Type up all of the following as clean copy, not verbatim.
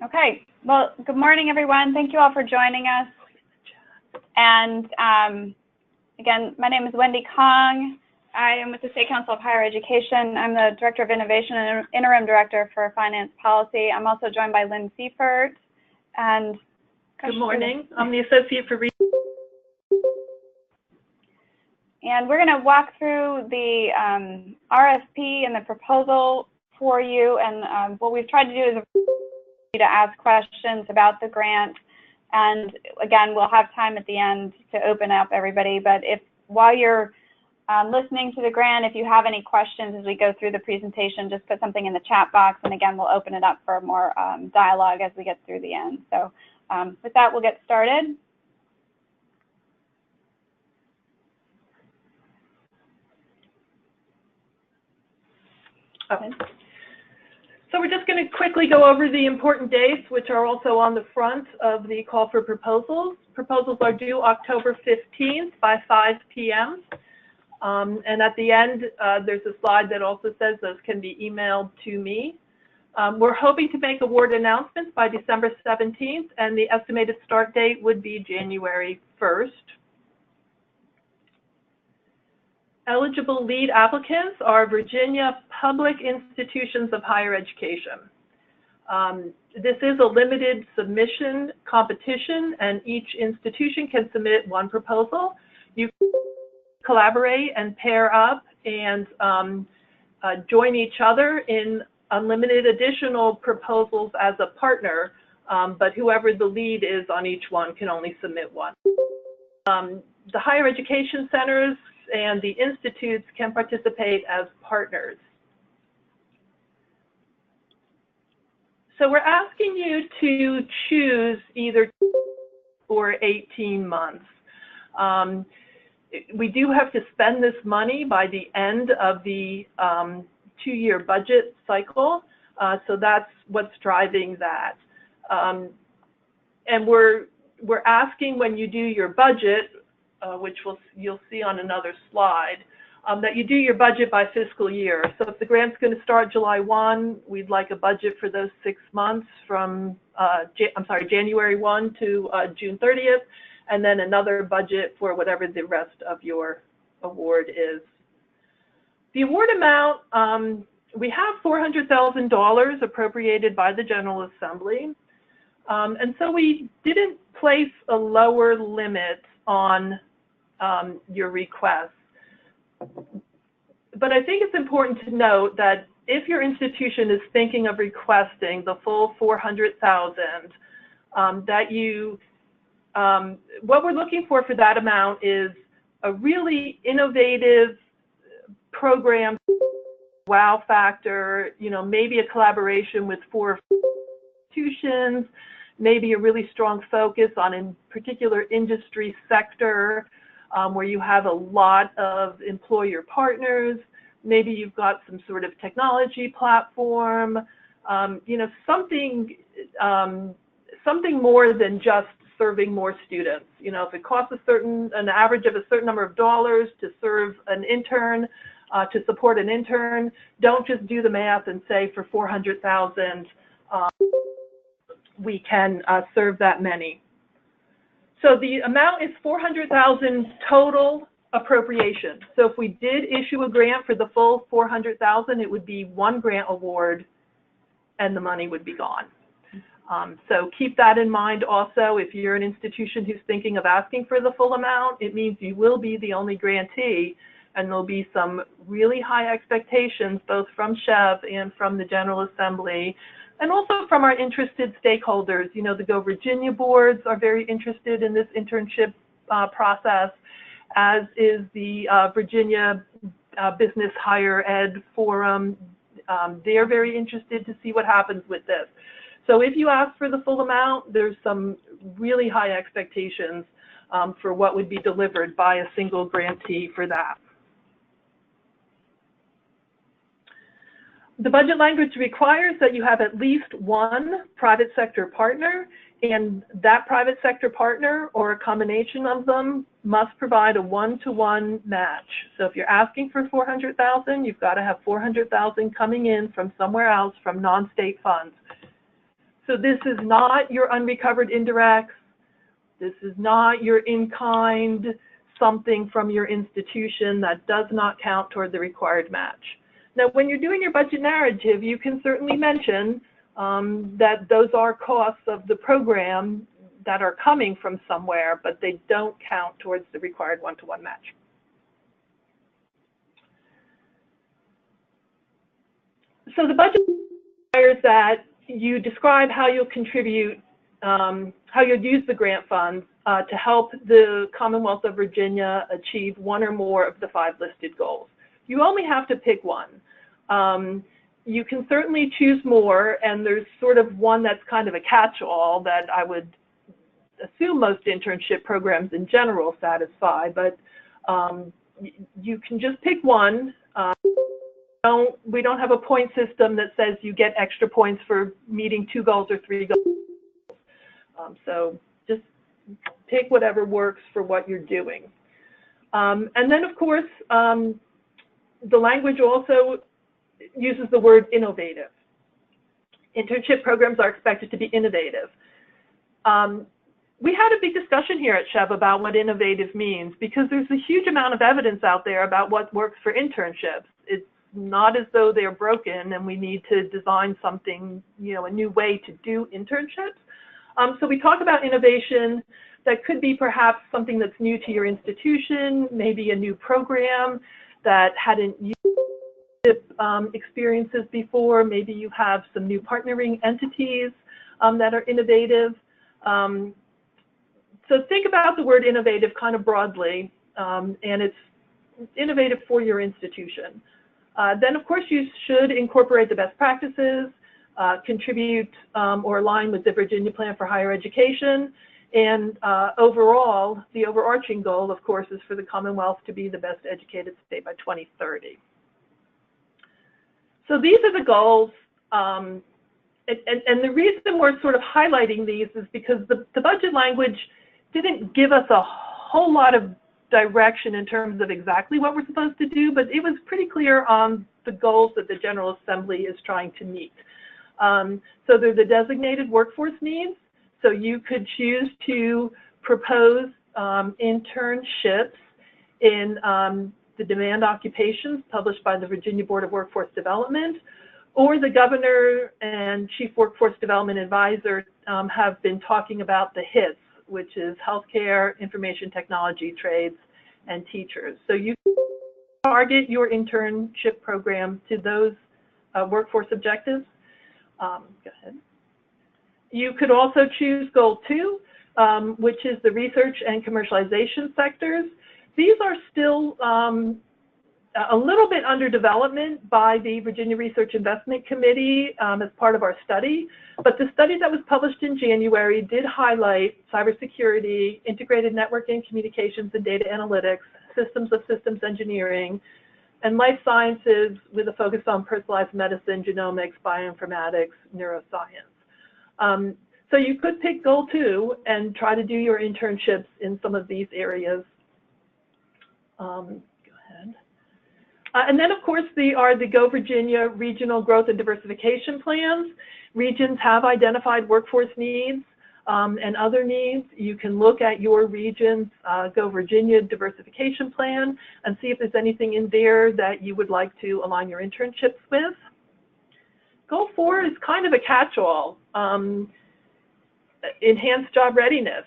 Okay, well, good morning, everyone. Thank you all for joining us. And again, my name is Wendy Kong. I am with the State Council of Higher Education. I'm the Director of Innovation and Interim Director for Finance Policy. I'm also joined by Lynn Seifert. And good morning. I'm the Associate for Research. And we're going to walk through the RFP and the proposal for you. And what we've tried to do is to ask questions about the grant. And again, we'll have time at the end to open up everybody. But if while you're listening to the grant, if you have any questions as we go through the presentation, just put something in the chat box. And again, we'll open it up for more dialogue as we get through the end. So with that, we'll get started. Okay. So we're just going to quickly go over the important dates, which are also on the front of the call for proposals. Proposals are due October 15th by 5 p.m. And at the end, there's a slide that also says those can be emailed to me. We're hoping to make award announcements by December 17th, and the estimated start date would be January 1st. Eligible lead applicants are Virginia public institutions of higher education. This is a limited submission competition, and each institution can submit one proposal. You can collaborate and pair up and join each other in unlimited additional proposals as a partner, but whoever the lead is on each one can only submit one. The higher education centers and the institutes can participate as partners. So we're asking you to choose either or 18 months. We do have to spend this money by the end of the two-year budget cycle, so that's what's driving that. And we're asking when you do your budget, which you'll see on another slide, that you do your budget by fiscal year. So if the grant's going to start July 1, we'd like a budget for those 6 months from, January 1 to June 30th, and then another budget for whatever the rest of your award is. The award amount, we have $400,000 appropriated by the General Assembly, and so we didn't place a lower limit on your request. But I think it's important to note that if your institution is thinking of requesting the full $400,000, that you, what we're looking for that amount is a really innovative program, wow factor, maybe a collaboration with 4 institutions, maybe a really strong focus on a particular industry sector where you have a lot of employer partners. Maybe you've got some sort of technology platform, something more than just serving more students. If it costs an average of a certain number of dollars to serve an intern, to support an intern, don't just do the math and say for $400,000, we can serve that many. So the amount is $400,000 total appropriation. So if we did issue a grant for the full $400,000, it would be one grant award and the money would be gone. So keep that in mind also. If you're an institution who's thinking of asking for the full amount, it means you will be the only grantee, and there'll be some really high expectations both from SCHEV and from the General Assembly, and also from our interested stakeholders. The Go Virginia boards are very interested in this internship process, as is the Virginia Business Higher Ed Forum. They're very interested to see what happens with this. So if you ask for the full amount, there's some really high expectations for what would be delivered by a single grantee for that. The budget language requires that you have at least one private sector partner, and that private sector partner or a combination of them must provide a one-to-one match. So if you're asking for $400,000, you've got to have $400,000 coming in from somewhere else, from non-state funds. So this is not your unrecovered indirects. This is not your in-kind something from your institution. That does not count toward the required match. Now, when you're doing your budget narrative, you can certainly mention that those are costs of the program that are coming from somewhere, but they don't count towards the required one-to-one match. So the budget requires that you describe how you'll contribute, how you'll use the grant funds to help the Commonwealth of Virginia achieve one or more of the 5 listed goals. You only have to pick one. You can certainly choose more, and there's sort of one that's kind of a catch-all that I would assume most internship programs in general satisfy, but you can just pick one. We don't have a point system that says you get extra points for meeting 2 goals or 3 goals. So just pick whatever works for what you're doing. And then, of course, the language also uses the word innovative. Internship programs are expected to be innovative. We had a big discussion here at SCHEV about what innovative means, because there's a huge amount of evidence out there about what works for internships. It's not as though they're broken and we need to design something, a new way to do internships. So we talk about innovation that could be perhaps something that's new to your institution, maybe a new program that hadn't used experiences before. Maybe you have some new partnering entities that are innovative. So think about the word innovative kind of broadly, and it's innovative for your institution. Then, of course, you should incorporate the best practices, contribute or align with the Virginia Plan for Higher Education, and overall, the overarching goal, of course, is for the Commonwealth to be the best educated state by 2030. So these are the goals, and the reason we're sort of highlighting these is because the budget language didn't give us a whole lot of direction in terms of exactly what we're supposed to do, but it was pretty clear on the goals that the General Assembly is trying to meet. So they're the designated workforce needs. So you could choose to propose internships in the demand occupations published by the Virginia Board of Workforce Development, or the Governor and Chief Workforce Development Advisor have been talking about the HITS, which is healthcare, information technology, trades, and teachers. So you target your internship program to those workforce objectives. Go ahead. You could also choose Goal 2, which is the research and commercialization sectors. These are still a little bit under development by the Virginia Research Investment Committee as part of our study, but the study that was published in January did highlight cybersecurity, integrated networking, communications and data analytics, systems of systems engineering, and life sciences with a focus on personalized medicine, genomics, bioinformatics, neuroscience. So you could pick Goal 2 and try to do your internships in some of these areas. Go ahead. And then, of course, are the Go Virginia Regional Growth and Diversification Plans. Regions have identified workforce needs and other needs. You can look at your region's Go Virginia Diversification Plan and see if there's anything in there that you would like to align your internships with. Goal 4 is kind of a catch-all. Enhanced job readiness,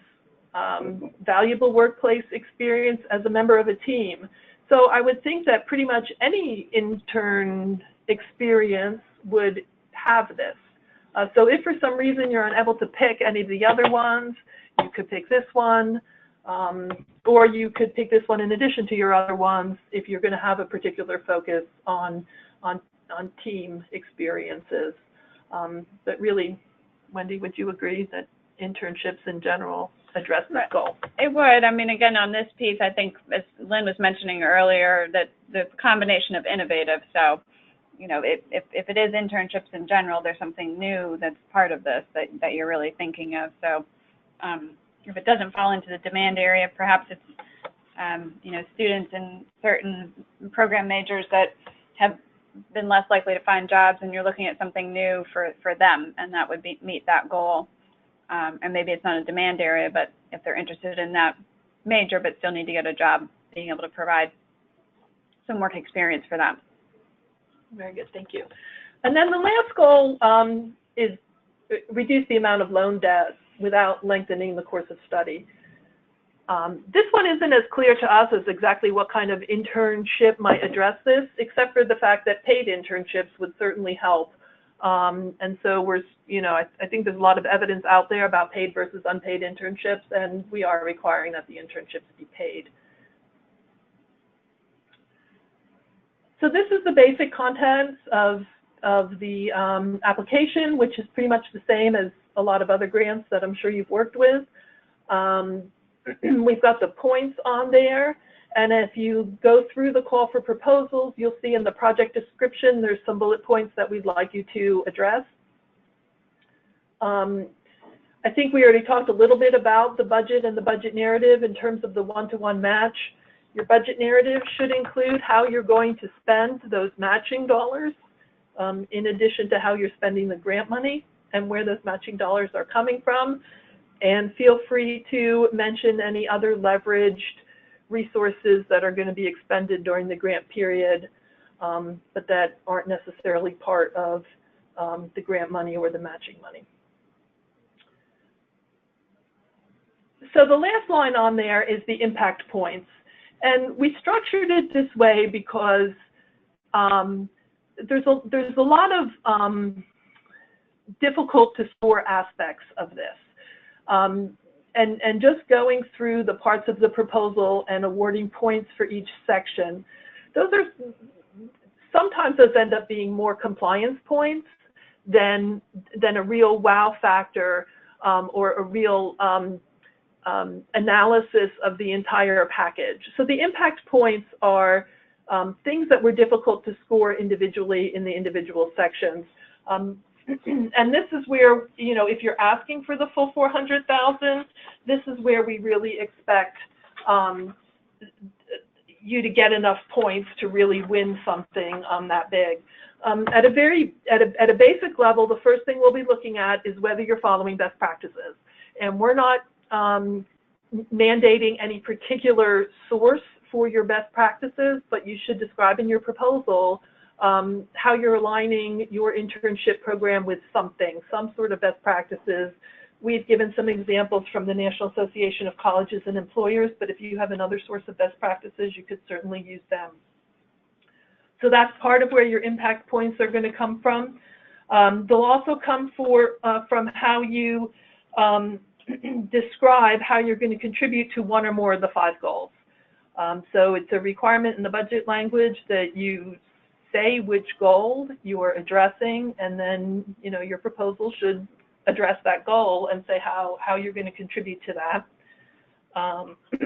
valuable workplace experience as a member of a team. So I would think that pretty much any intern experience would have this. So if for some reason you're unable to pick any of the other ones, you could pick this one, or you could pick this one in addition to your other ones if you're going to have a particular focus on team experiences. But really, Wendy, would you agree that internships in general address that goal? It would. I mean, again, on this piece, I think, as Lynn was mentioning earlier, that the combination of innovative. So, if it is internships in general, there's something new that's part of this that you're really thinking of. So, if it doesn't fall into the demand area, perhaps it's, students in certain program majors that have been less likely to find jobs, and you're looking at something new for them, and that would meet that goal. And maybe it's not a demand area, but if they're interested in that major but still need to get a job, being able to provide some work experience for them. Very good, thank you. And then the last goal is reduce the amount of loan debt without lengthening the course of study. This one isn't as clear to us as exactly what kind of internship might address this, except for the fact that paid internships would certainly help. And so we're, I think there's a lot of evidence out there about paid versus unpaid internships, and we are requiring that the internships be paid. So this is the basic contents of the application, which is pretty much the same as a lot of other grants that I'm sure you've worked with. We've got the points on there, and if you go through the call for proposals, you'll see in the project description there's some bullet points that we'd like you to address. I think we already talked a little bit about the budget and the budget narrative in terms of the one-to-one match. Your budget narrative should include how you're going to spend those matching dollars, in addition to how you're spending the grant money and where those matching dollars are coming from. And feel free to mention any other leveraged resources that are going to be expended during the grant period, but that aren't necessarily part of the grant money or the matching money. So the last line on there is the impact points. And we structured it this way because there's a lot of difficult to score aspects of this. And just going through the parts of the proposal and awarding points for each section, sometimes those end up being more compliance points than a real wow factor or a real analysis of the entire package. So the impact points are things that were difficult to score individually in the individual sections. And this is where, if you're asking for the full 400,000, this is where we really expect you to get enough points to really win something that big. At a basic level, the first thing we'll be looking at is whether you're following best practices. And we're not mandating any particular source for your best practices, but you should describe in your proposal how you're aligning your internship program with some sort of best practices. We've given some examples from the National Association of Colleges and Employers, but if you have another source of best practices, you could certainly use them. So that's part of where your impact points are going to come from. They'll also come from how you describe how you're going to contribute to one or more of the 5 goals. So it's a requirement in the budget language that you say which goal you are addressing, and then your proposal should address that goal and say how you're going to contribute to that.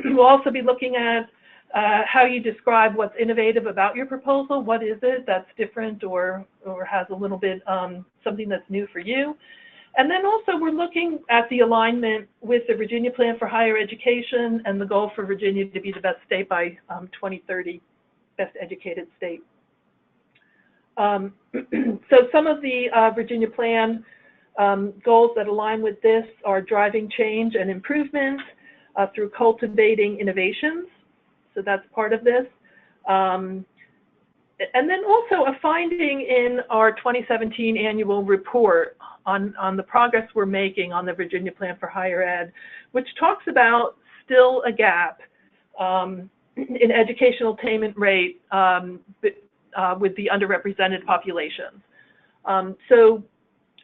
We'll also be looking at how you describe what's innovative about your proposal. What is it that's different or has a little bit something that's new for you? And then also we're looking at the alignment with the Virginia Plan for Higher Education and the goal for Virginia to be the best state by 2030, best educated state. So some of the Virginia Plan goals that align with this are driving change and improvement through cultivating innovations. So that's part of this. And then also a finding in our 2017 annual report on the progress we're making on the Virginia Plan for Higher Ed, which talks about still a gap in educational attainment rate with the underrepresented populations. So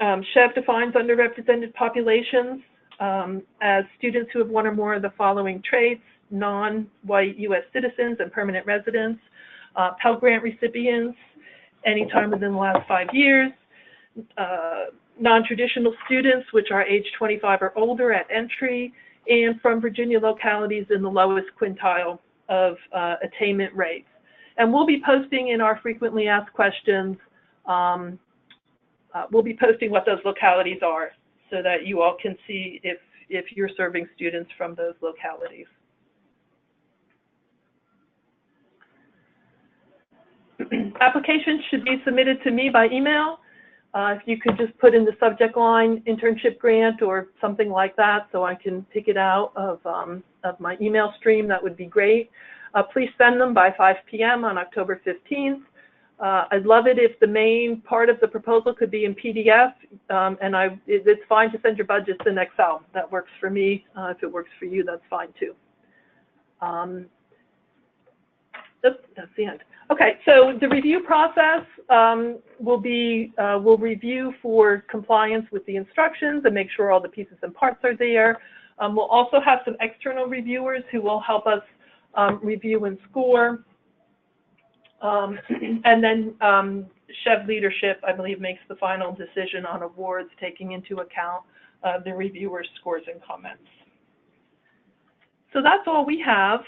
SCHEV defines underrepresented populations as students who have one or more of the following traits: non-white U.S. citizens and permanent residents, Pell Grant recipients anytime within the last 5 years, non-traditional students, which are age 25 or older at entry, and from Virginia localities in the lowest quintile of attainment rates. And we'll be posting in our frequently asked questions, we'll be posting what those localities are so that you all can see if you're serving students from those localities. Applications should be submitted to me by email. If you could just put in the subject line internship grant or something like that so I can pick it out of my email stream, that would be great. Please send them by 5 p.m. on October 15th. I'd love it if the main part of the proposal could be in PDF, and it's fine to send your budgets in Excel. That works for me. If it works for you, that's fine too. That's the end. Okay, so the review process will be, we'll review for compliance with the instructions and make sure all the pieces and parts are there. We'll also have some external reviewers who will help us review and score. And then SCHEV leadership, I believe, makes the final decision on awards, taking into account the reviewers' scores and comments. So that's all we have.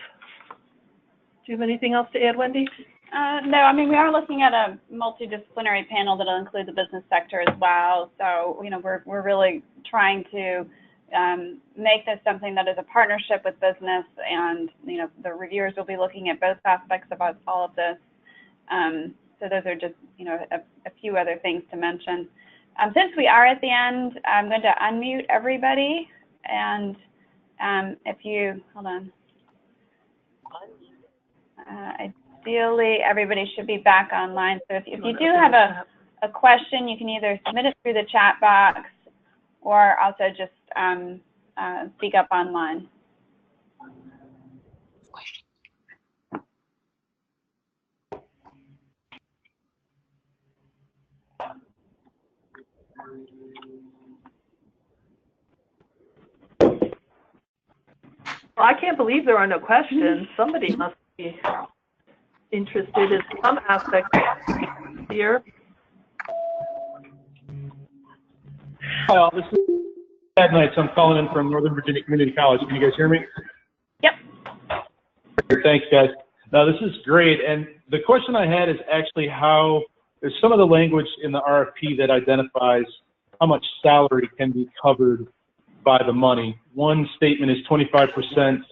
Do you have anything else to add, Wendy? No, I mean, we are looking at a multidisciplinary panel that'll include the business sector as well. So, you know, we're really trying to make this something that is a partnership with business, and, you know, the reviewers will be looking at both aspects of all of this. So those are just, you know, a few other things to mention. Since we are at the end, I'm going to unmute everybody, and if you, hold on. Ideally, everybody should be back online. So if you do have a question, you can either submit it through the chat box or also just speak up online. Well, I can't believe there are no questions. Somebody must be interested in some aspect here. Hi, all. This is Ed Knights. I'm calling in from Northern Virginia Community College. Can you guys hear me? Yep. Thanks, guys. Now, this is great. And the question I had is actually how there's some of the language in the RFP that identifies how much salary can be covered by the money. One statement is 25%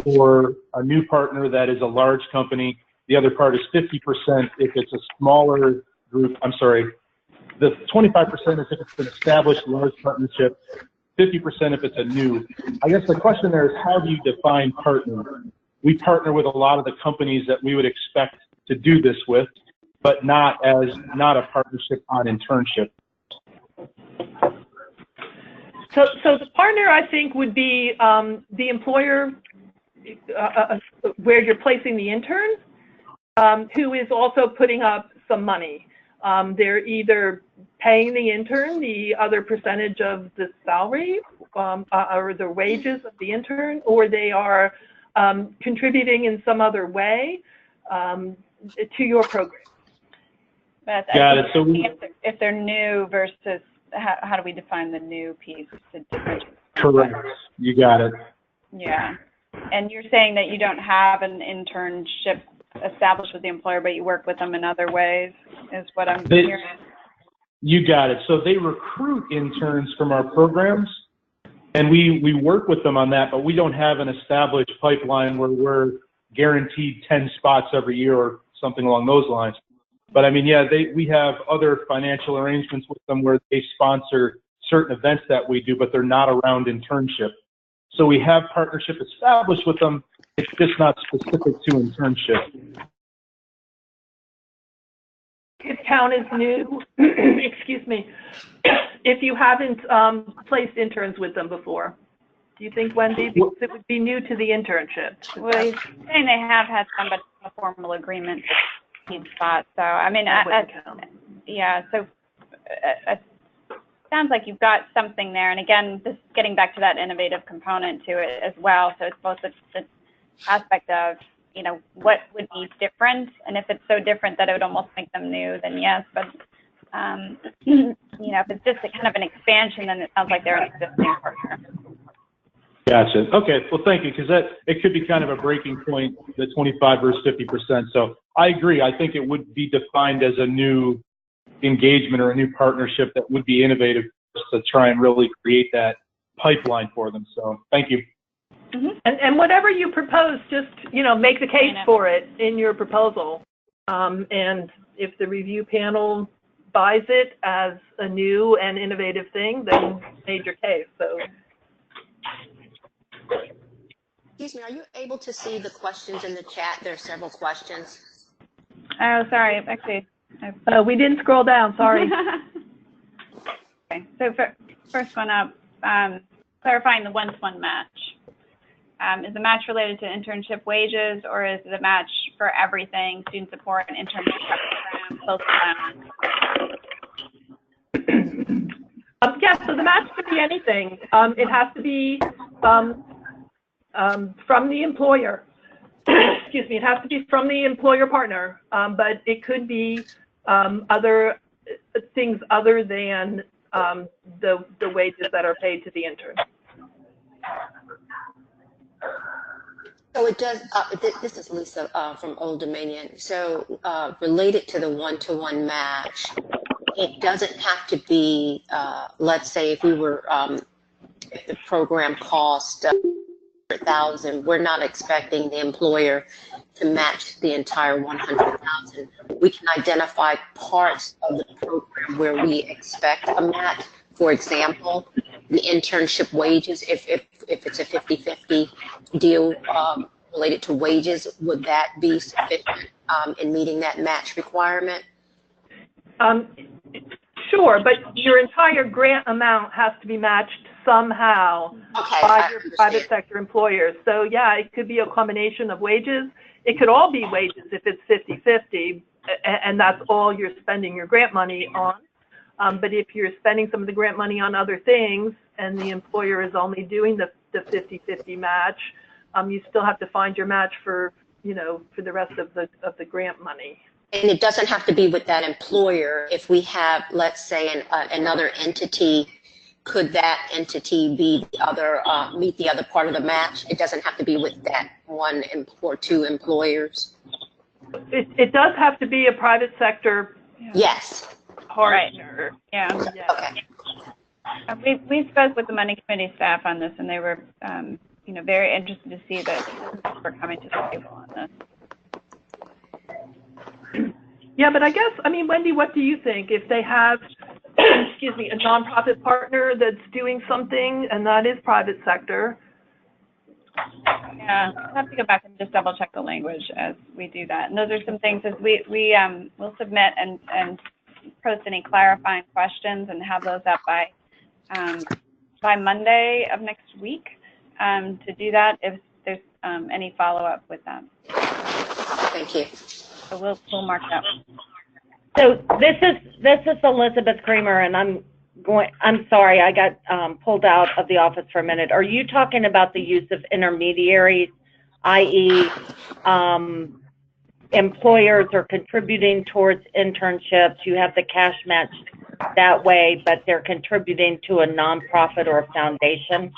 for a new partner that is a large company. The other part is 50% if it's a smaller group. I'm sorry. The 25% is if it's an established large partnership, 50% if it's a new. I guess the question there is, how do you define partner? We partner with a lot of the companies that we would expect to do this with, but not a partnership on internship. So the partner, I think, would be the employer where you're placing the intern, who is also putting up some money. They're either paying the intern the other percentage of the salary or the wages of the intern, or they are contributing in some other way to your program. But Got it. So if they're new versus, how do we define the new piece? Correct. You got it. Yeah. And you're saying that you don't have an internship established with the employer, but you work with them in other ways, is what I'm hearing. You got it. So they recruit interns from our programs, and we work with them on that, but we don't have an established pipeline where we're guaranteed 10 spots every year or something along those lines. But I mean, yeah, we have other financial arrangements with them where they sponsor certain events that we do, but they're not around internship. So we have partnership established with them. It's just not specific to internship. Could count as new, excuse me, if you haven't placed interns with them before. Do you think, Wendy, because it would be new to the internship? Well, he's saying they have had some, but a formal agreement each spot. So, I mean, yeah, so it sounds like you've got something there. And again, this is getting back to that innovative component to it as well. So it's both the aspect of, you know, what would be different, and if it's so different that it would almost make them new, then yes. But you know, if it's just a kind of an expansion, then it sounds like they're an existing partner. Gotcha. Okay. Well, thank you, because it could be kind of a breaking point, the 25 versus 50%. So I agree. I think it would be defined as a new engagement or a new partnership that would be innovative to try and really create that pipeline for them. So thank you. Mm-hmm. And whatever you propose, just, you know, make the case for it in your proposal. And if the review panel buys it as a new and innovative thing, then made your case. So. Excuse me, are you able to see the questions in the chat? There are several questions. Oh, sorry. Actually, We didn't scroll down, sorry. Okay, so first one up, clarifying the one-to-one match. Is the match related to internship wages, or is it a match for everything, student support and internship program, close allowance? Yes, so the match could be anything. It has to be from the employer. Excuse me, it has to be from the employer partner, but it could be other things other than the wages that are paid to the intern. So it does, this is Lisa from Old Dominion. So related to the one-to-one match, it doesn't have to be, let's say if we were, if the program cost $100,000, we're not expecting the employer to match the entire $100,000. We can identify parts of the program where we expect a match. For example, the internship wages, if it's a 50-50 deal related to wages, would that be sufficient in meeting that match requirement? Sure, but your entire grant amount has to be matched somehow by your private sector employers. So yeah, it could be a combination of wages. It could all be wages if it's 50-50, and that's all you're spending your grant money on. But if you're spending some of the grant money on other things and the employer is only doing the 50-50 match, you still have to find your match for, for the rest of the grant money. And it doesn't have to be with that employer. If we have, let's say, another entity, could that entity be the other, meet the other part of the match? It doesn't have to be with that one or two employers. It does have to be a private sector. Yes. Partner. Right. Yeah. Okay. We spoke with the money committee staff on this, and they were, very interested to see that we're coming to the table on this. Yeah, but I guess, Wendy, what do you think? If they have, excuse me, a nonprofit partner that's doing something and that is private sector. Yeah, I'll have to go back and just double check the language as we do that. And those are some things as we'll submit and post any clarifying questions and have those up by Monday of next week to do that if there's any follow-up with that. Thank you. So we'll mark that. So this is Elizabeth Creamer, and I'm sorry, I got pulled out of the office for a minute. Are you talking about the use of intermediaries, i.e., employers are contributing towards internships, you have the cash match that way, but they're contributing to a nonprofit or a foundation?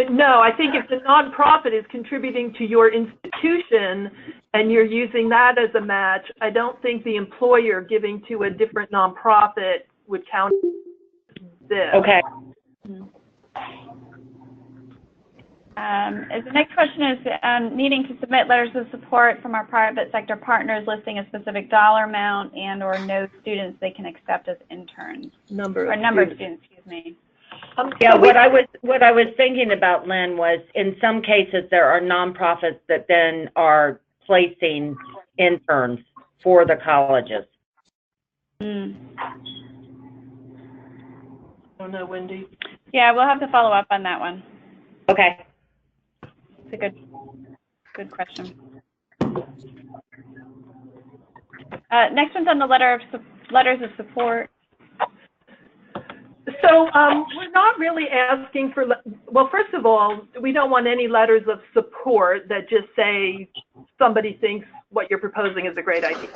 No, I think if the nonprofit is contributing to your institution and you're using that as a match, I don't think the employer giving to a different nonprofit would count this. Okay. The next question is needing to submit letters of support from our private sector partners listing a specific dollar amount and or no students they can accept as interns. Number of students, excuse me. Yeah, what I was thinking about, Lynn, was in some cases there are nonprofits that then are placing interns for the colleges. I don't know, Wendy. Yeah, we'll have to follow up on that one. Okay. It's a good question. Next one's on the letters of support. So we're not really asking for, well, first of all, we don't want any letters of support that just say somebody thinks what you're proposing is a great idea.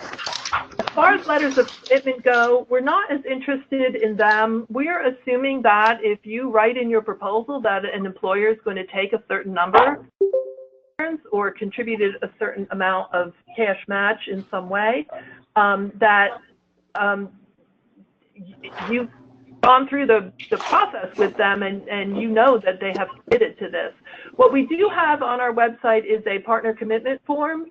As far as letters of commitment go, we're not as interested in them. We are assuming that if you write in your proposal that an employer is going to take a certain number or contributed a certain amount of cash match in some way, that you've gone through the process with them and you know that they have committed to this. What we do have on our website is a partner commitment form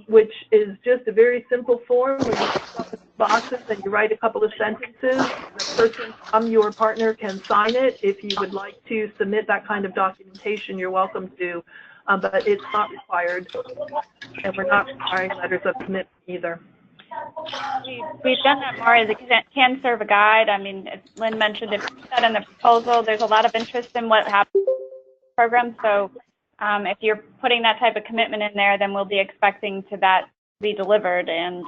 which is just a very simple form where you fill up the boxes and you write a couple of sentences. The person from your partner can sign it. If you would like to submit that kind of documentation, you're welcome to, but it's not required, and we're not requiring letters of commitment either. We've done that more as a can serve a guide. I mean, as Lynn mentioned, if you said in the proposal, there's a lot of interest in what happens in the program. So if you're putting that type of commitment in there, then we'll be expecting to that be delivered, and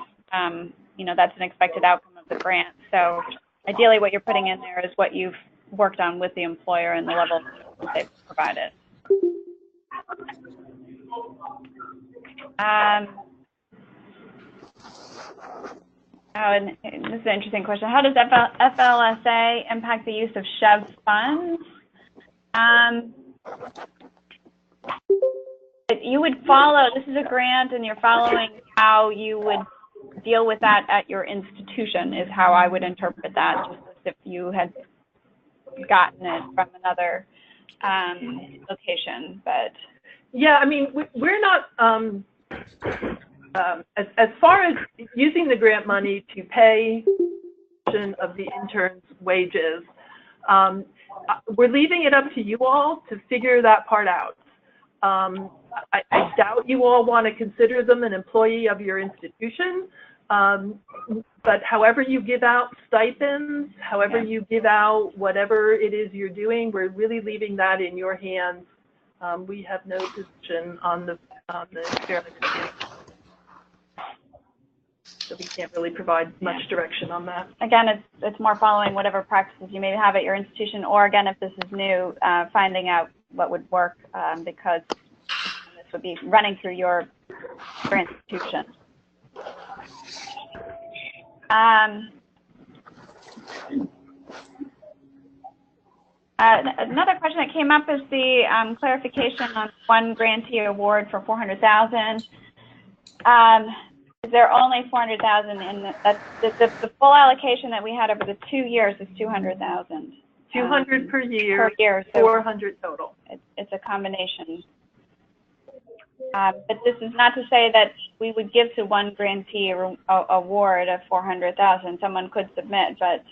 you know, that's an expected outcome of the grant. So ideally, what you're putting in there is what you've worked on with the employer and the level that they've provided. And this is an interesting question. How does FLSA impact the use of SCHEV funds? You would follow, this is a grant, and you're following how you would deal with that at your institution is how I would interpret that, just as if you had gotten it from another location. But yeah, I mean, we're not, as far as using the grant money to pay of the interns' wages, we're leaving it up to you all to figure that part out. I doubt you all want to consider them an employee of your institution, but however you give out stipends, however you give out whatever it is you're doing, we're really leaving that in your hands. We have no position on the fairness committee, so we can't really provide much direction on that. Again, it's more following whatever practices you may have at your institution, or again, if this is new, finding out what would work, because this would be running through your institution. Another question that came up is the clarification on one grantee award for $400,000. Is there only $400,000 in the full allocation that we had over the 2 years is $200,000. 200 per year. Per year, so 400 total. It's a combination. But this is not to say that we would give to one grantee award of $400,000. Someone could submit, but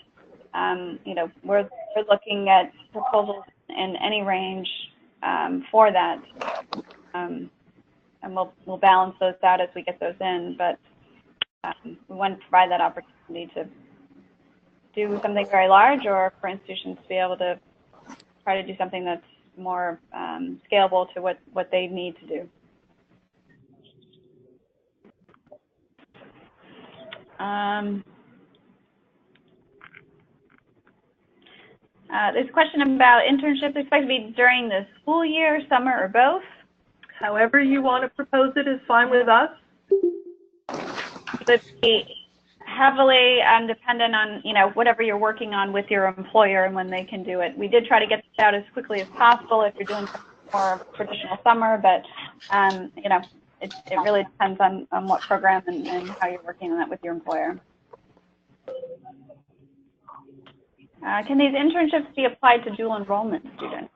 you know, we're looking at proposals in any range for that, and we'll balance those out as we get those in. But we want to provide that opportunity to do something very large, or for institutions to be able to try to do something that's more scalable to what they need to do. There's a question about internships expected to be during the school year, summer, or both. However you want to propose it is fine with us. It would be heavily dependent on, you know, whatever you're working on with your employer and when they can do it. We did try to get this out as quickly as possible if you're doing more traditional summer, but you know, it really depends on what program and how you're working on that with your employer. Can these internships be applied to dual enrollment students?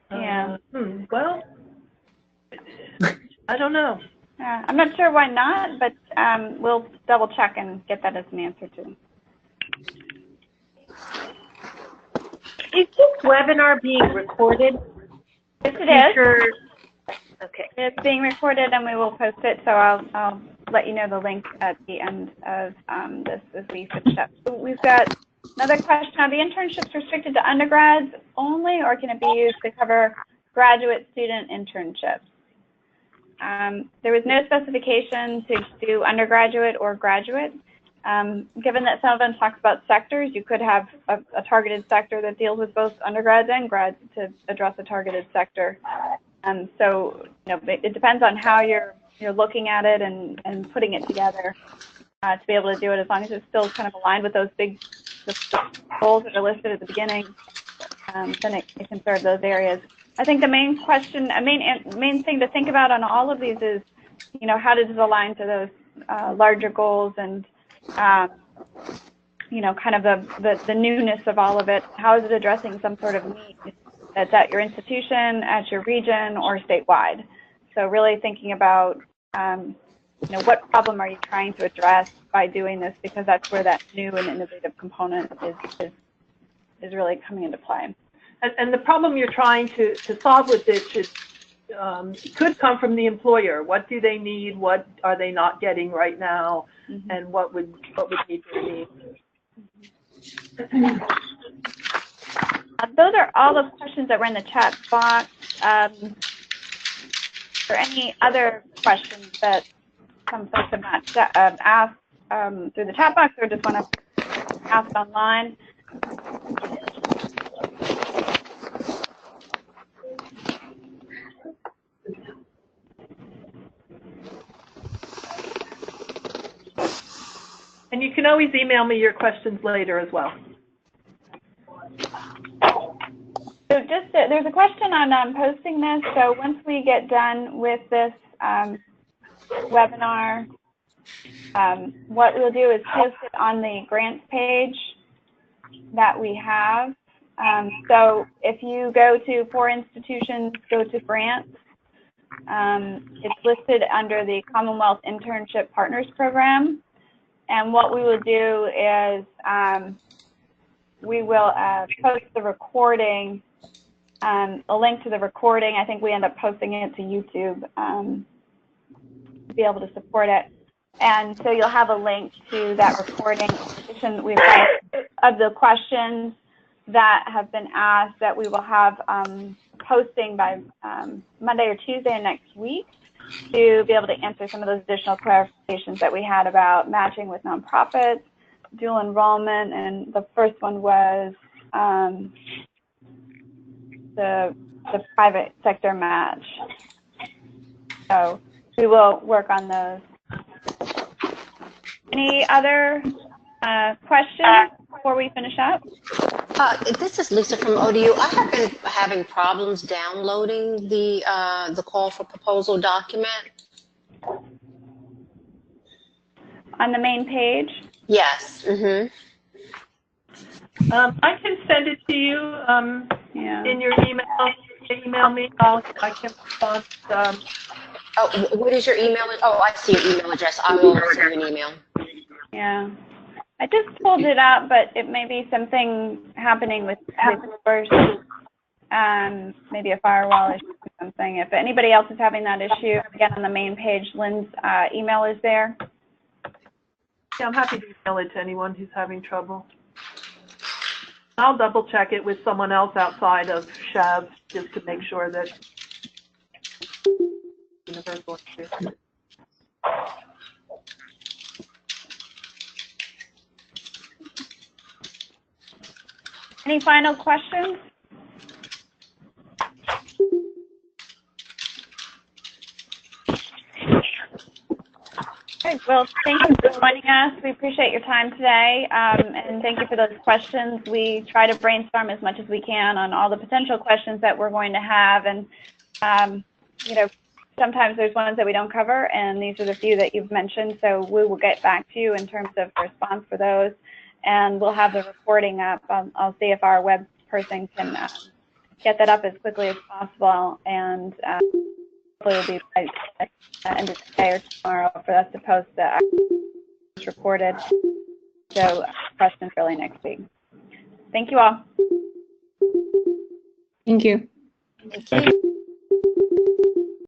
Yeah. Well, I don't know. I'm not sure why not, but we'll double check and get that as an answer too. Is this webinar being recorded? Yes, it is. Okay. It's being recorded, and we will post it. So I'll let you know the link at the end of this as we finish up. So we've got another question: are the internships restricted to undergrads only, or can it be used to cover graduate student internships? There was no specification to do undergraduate or graduate. Given that some of them talks about sectors, you could have a targeted sector that deals with both undergrads and grads to address a targeted sector. So, you know, it depends on how you're looking at it and putting it together to be able to do it, as long as it's still kind of aligned with those big goals that are listed at the beginning. Then it can serve those areas. I think the main question, main thing to think about on all of these is, you know, how does it align to those larger goals and, you know, kind of the newness of all of it. How is it addressing some sort of need? that's at your institution, at your region, or statewide. So really thinking about, what problem are you trying to address by doing this, because that's where that new and innovative component is really coming into play. And the problem you're trying to solve with this could come from the employer. What do they need? What are they not getting right now? Mm-hmm. And what would meet their needs? Those are all the questions that were in the chat box. Are there any other questions that some folks have not asked through the chat box, or just want to ask online? And you can always email me your questions later as well. So there's a question on posting this. So once we get done with this webinar, what we'll do is post it on the grants page that we have. So if you go to For Institutions, go to Grants, it's listed under the Commonwealth Internship Partners Program. And what we will do is we will post the recording, a link to the recording. I think we end up posting it to YouTube to be able to support it. And so you'll have a link to that recording. In addition, we've got of the questions that have been asked that we will have posting by Monday or Tuesday of next week, to be able to answer some of those additional clarifications that we had about matching with nonprofits, dual enrollment, and the first one was the private sector match. So we will work on those. Any other questions before we finish up? This is Lisa from ODU. I have been having problems downloading the call for proposal document. On the main page? Yes. Mm-hmm. I can send it to you in your email. Email me. I can respond. Oh, what is your email? Oh, I see your email address. I will send you an email. Yeah. I just pulled it up, but it may be something happening with yours, maybe a firewall issue or something. If anybody else is having that issue, again, on the main page, Lynn's email is there. Yeah, I'm happy to email it to anyone who's having trouble. I'll double check it with someone else outside of SCHEV just to make sure that universal. Any final questions? Okay, well, thank you for joining us. We appreciate your time today, and thank you for those questions. We try to brainstorm as much as we can on all the potential questions that we're going to have, and sometimes there's ones that we don't cover, and these are the few that you've mentioned, so we will get back to you in terms of response for those. And we'll have the recording up. I'll see if our web person can get that up as quickly as possible, and hopefully it'll be by the end of the day or tomorrow for us to post the recorded. So questions really next week. Thank you all. Thank you. Thank you.